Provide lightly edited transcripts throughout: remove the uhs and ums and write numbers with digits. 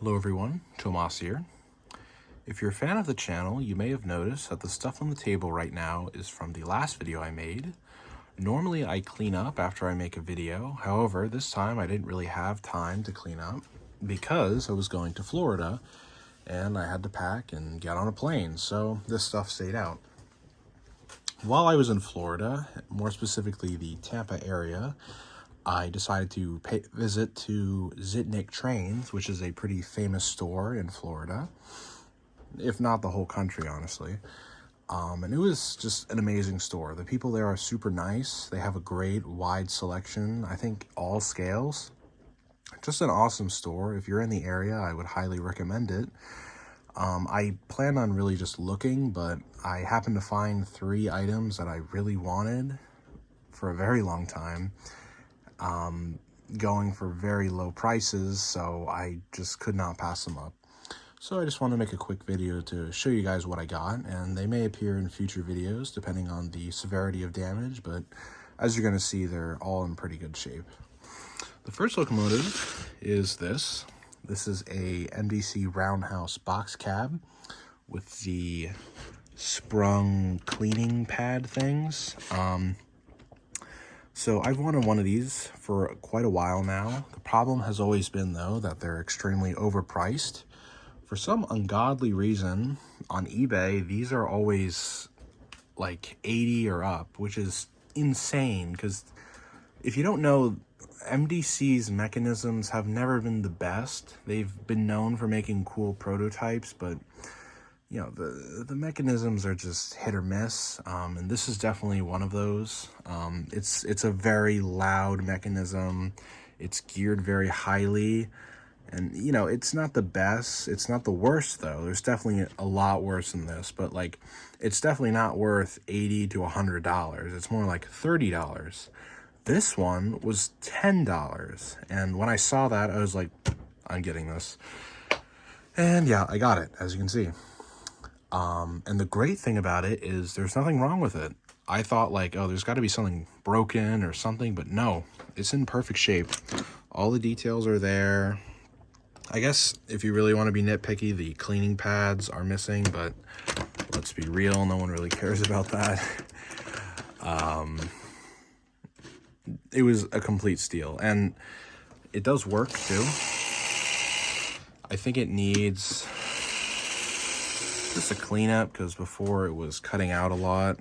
Hello everyone, Tomas here. If you're a fan of the channel, you may have noticed that the stuff on the table right now is from the last video I made. Normally I clean up after I make a video, however this time I didn't really have time to clean up because I was going to Florida and I had to pack and get on a plane, so this stuff stayed out. While I was in Florida, more specifically the Tampa area, I decided to visit to Zitnik Trains, which is a pretty famous store in Florida, if not the whole country, honestly. And it was just an amazing store. The people there are super nice. They have a great wide selection, I think all scales. Just an awesome store. If you're in the area, I would highly recommend it. I planned on really just looking, but I happened to find 3 items that I really wanted for a very long time. Going for very low prices, so I just could not pass them up. So I just want to make a quick video to show you guys what I got, and they may appear in future videos depending on the severity of damage, but as you're going to see, they're all in pretty good shape. The first locomotive is this. This is a MDC roundhouse box cab with the sprung cleaning pad things. So I've wanted one of these for quite a while now. The problem has always been, though, that they're extremely overpriced. For some ungodly reason, on eBay, these are always like 80 or up, which is insane, because if you don't know, MDC's mechanisms have never been the best. They've been known for making cool prototypes, but you know, the mechanisms are just hit or miss, and this is definitely one of those. It's a very loud mechanism. It's geared very highly, and you know, it's not the best. It's not the worst though. There's definitely a lot worse than this, but like, it's definitely not worth $80 to $100. It's more like $30. This one was $10, and when I saw that, I was like, I'm getting this. And yeah, I got it, as you can see. And the great thing about it is there's nothing wrong with it. I thought like, oh, there's got to be something broken or something, but no, it's in perfect shape. All the details are there. I guess if you really want to be nitpicky, the cleaning pads are missing, but let's be real, no one really cares about that. It was a complete steal, and it does work too. I think it needs just a cleanup, because before it was cutting out a lot.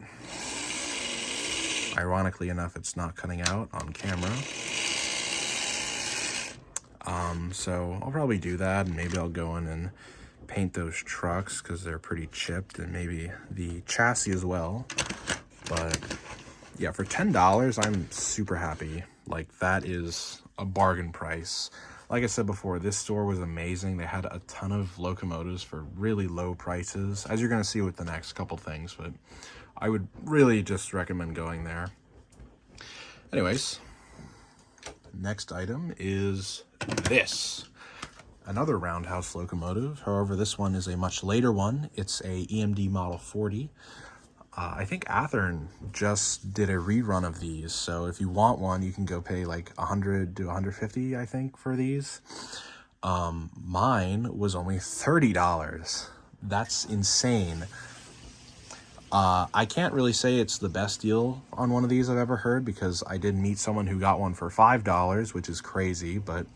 Ironically enough, it's not cutting out on camera. So I'll probably do that, and maybe I'll go in and paint those trucks because they're pretty chipped, and maybe the chassis as well. But yeah, for $10, I'm super happy. Like, that is a bargain price. Like I said before, this store was amazing. They had a ton of locomotives for really low prices, as you're going to see with the next couple things, but I would really just recommend going there. Anyways, next item is this. Another roundhouse locomotive. However, this one is a much later one. It's a EMD Model 40. I think Athearn just did a rerun of these, so if you want one, you can go pay like $100 to $150, I think, for these. Mine was only $30. That's insane. I can't really say it's the best deal on one of these I've ever heard, because I did meet someone who got one for $5, which is crazy, but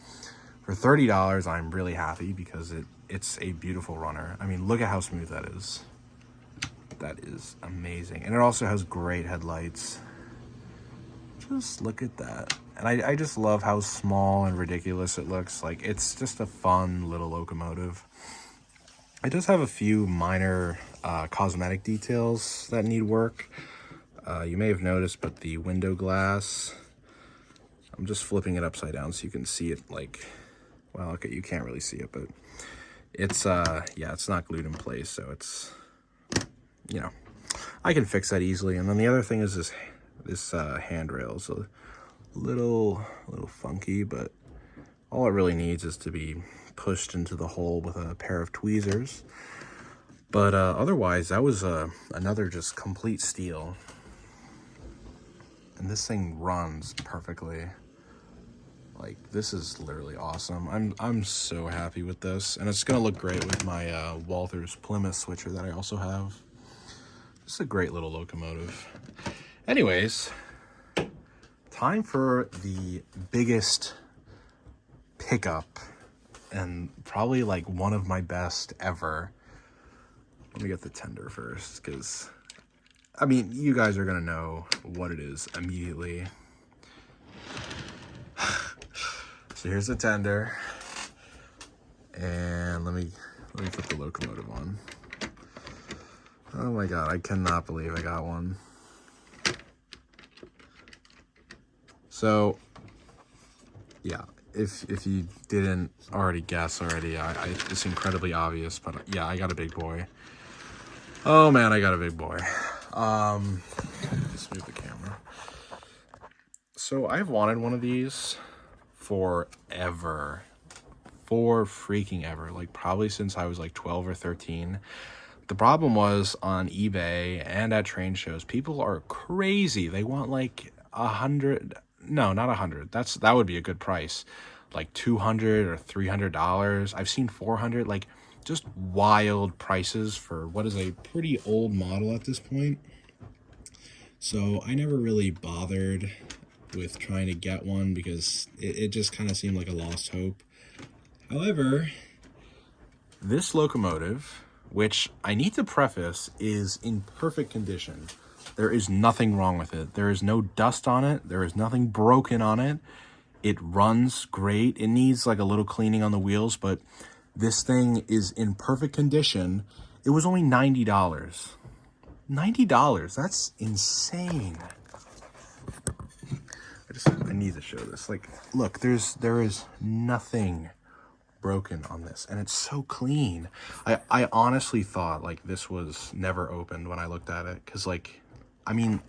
for $30, I'm really happy because it's a beautiful runner. I mean, look at how smooth that is. That is amazing. And it also has great headlights. Just look at that. And I just love how small and ridiculous it looks. Like, it's just a fun little locomotive. It does have a few minor cosmetic details that need work. You may have noticed, but the window glass, I'm just flipping it upside down so you can see it. Like, well, okay, you can't really see it, but it's yeah, it's not glued in place, so it's, you know, I can fix that easily. And then the other thing is this handrail is a little funky, but all it really needs is to be pushed into the hole with a pair of tweezers. But otherwise, that was another just complete steal. And this thing runs perfectly. Like, this is literally awesome. I'm so happy with this, and it's gonna look great with my Walther's Plymouth switcher that I also have. This is a great little locomotive. Anyways, time for the biggest pickup, and probably like one of my best ever. Let me get the tender first, because I mean, you guys are gonna know what it is immediately. So here's the tender, and let me put the locomotive on. Oh my god, I cannot believe I got one. So yeah, if you didn't already guess already, it's incredibly obvious, but yeah, I got a big boy. Oh man, I got a big boy. Just move the camera. So I've wanted one of these forever. For freaking ever. Like, probably since I was like 12 or 13. The problem was, on eBay and at train shows, people are crazy. They want like 100. No, not 100. That would be a good price. Like $200 or $300. I've seen 400. Like, just wild prices for what is a pretty old model at this point. So I never really bothered with trying to get one, because it just kind of seemed like a lost hope. However, this locomotive, which I need to preface, is in perfect condition. There is nothing wrong with it. There is no dust on it. There is nothing broken on it. It runs great. It needs like a little cleaning on the wheels, but this thing is in perfect condition. It was only $90. $90. That's insane. I need to show this. Like, look, there is nothing broken on this, and it's so clean. I honestly thought like this was never opened when I looked at it, because like, I mean,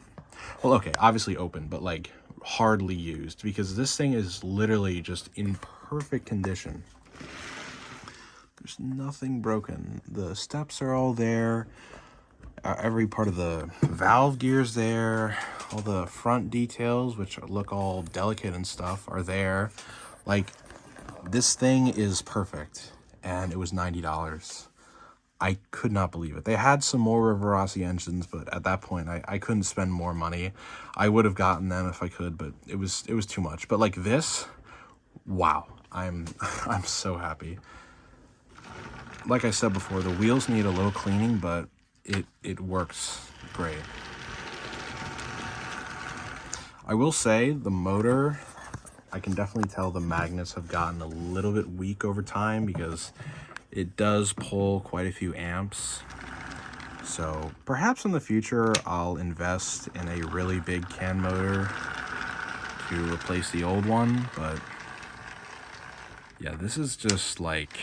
well, okay, obviously open, but like hardly used, because this thing is literally just in perfect condition. There's nothing broken. The steps are all there. Every part of the valve gear's there. All the front details, which look all delicate and stuff, are there. Like, this thing is perfect, and it was $90. I could not believe it. They had some more Verasi engines, but at that point, I couldn't spend more money. I would have gotten them if I could, but it was too much. But like this, wow, I'm so happy. Like I said before, the wheels need a little cleaning, but it works great. I will say the motor, I can definitely tell the magnets have gotten a little bit weak over time, because it does pull quite a few amps. So perhaps in the future I'll invest in a really big can motor to replace the old one, but yeah, this is just like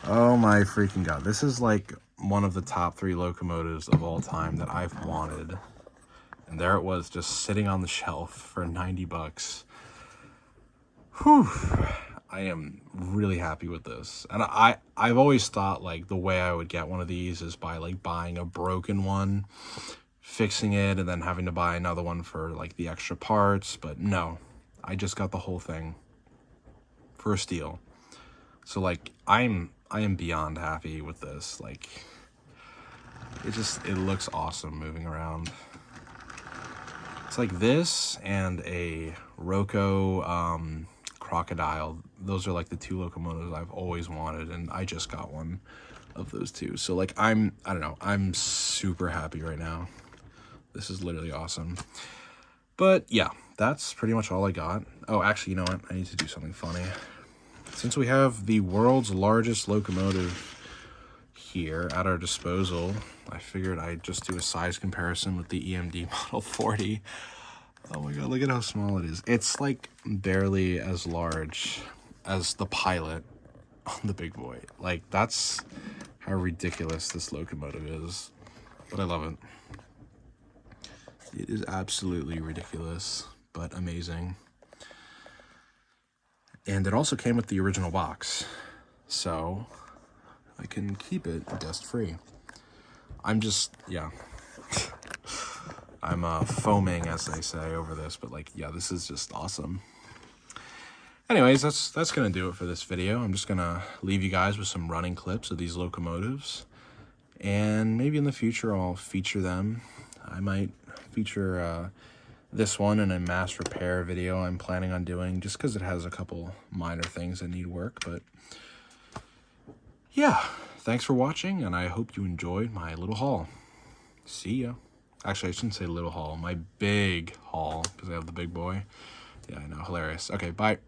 oh my freaking god. This is like one of the top 3 locomotives of all time that I've wanted. And there it was, just sitting on the shelf for 90 bucks. Whew. I am really happy with this. And I've always thought like the way I would get one of these is by like buying a broken one, fixing it, and then having to buy another one for like the extra parts. But no, I just got the whole thing for a steal. So like I am beyond happy with this. Like, it looks awesome moving around. It's like this and a Roco Crocodile. Those are like the 2 locomotives I've always wanted, and I just got one of those 2. So like I don't know, I'm super happy right now. This is literally awesome. But yeah, that's pretty much all I got. Oh, actually, you know what? I need to do something funny. Since we have the world's largest locomotive here at our disposal, I figured I'd just do a size comparison with the EMD Model 40. Oh my god, look at how small it is. It's like barely as large as the Pilot on the big boy. Like, that's how ridiculous this locomotive is. But I love it. It is absolutely ridiculous, but amazing. And it also came with the original box, so I can keep it dust free. I'm just, yeah. I'm foaming, as they say, over this, but like, yeah, this is just awesome. Anyways, that's gonna do it for this video. I'm just gonna leave you guys with some running clips of these locomotives, and maybe in the future I'll feature them. I might feature this one in a mass repair video I'm planning on doing, just because it has a couple minor things that need work. But yeah, thanks for watching, and I hope you enjoyed my little haul. See ya. Actually, I shouldn't say little haul, my big haul, because I have the big boy. Yeah, I know, hilarious. Okay, bye.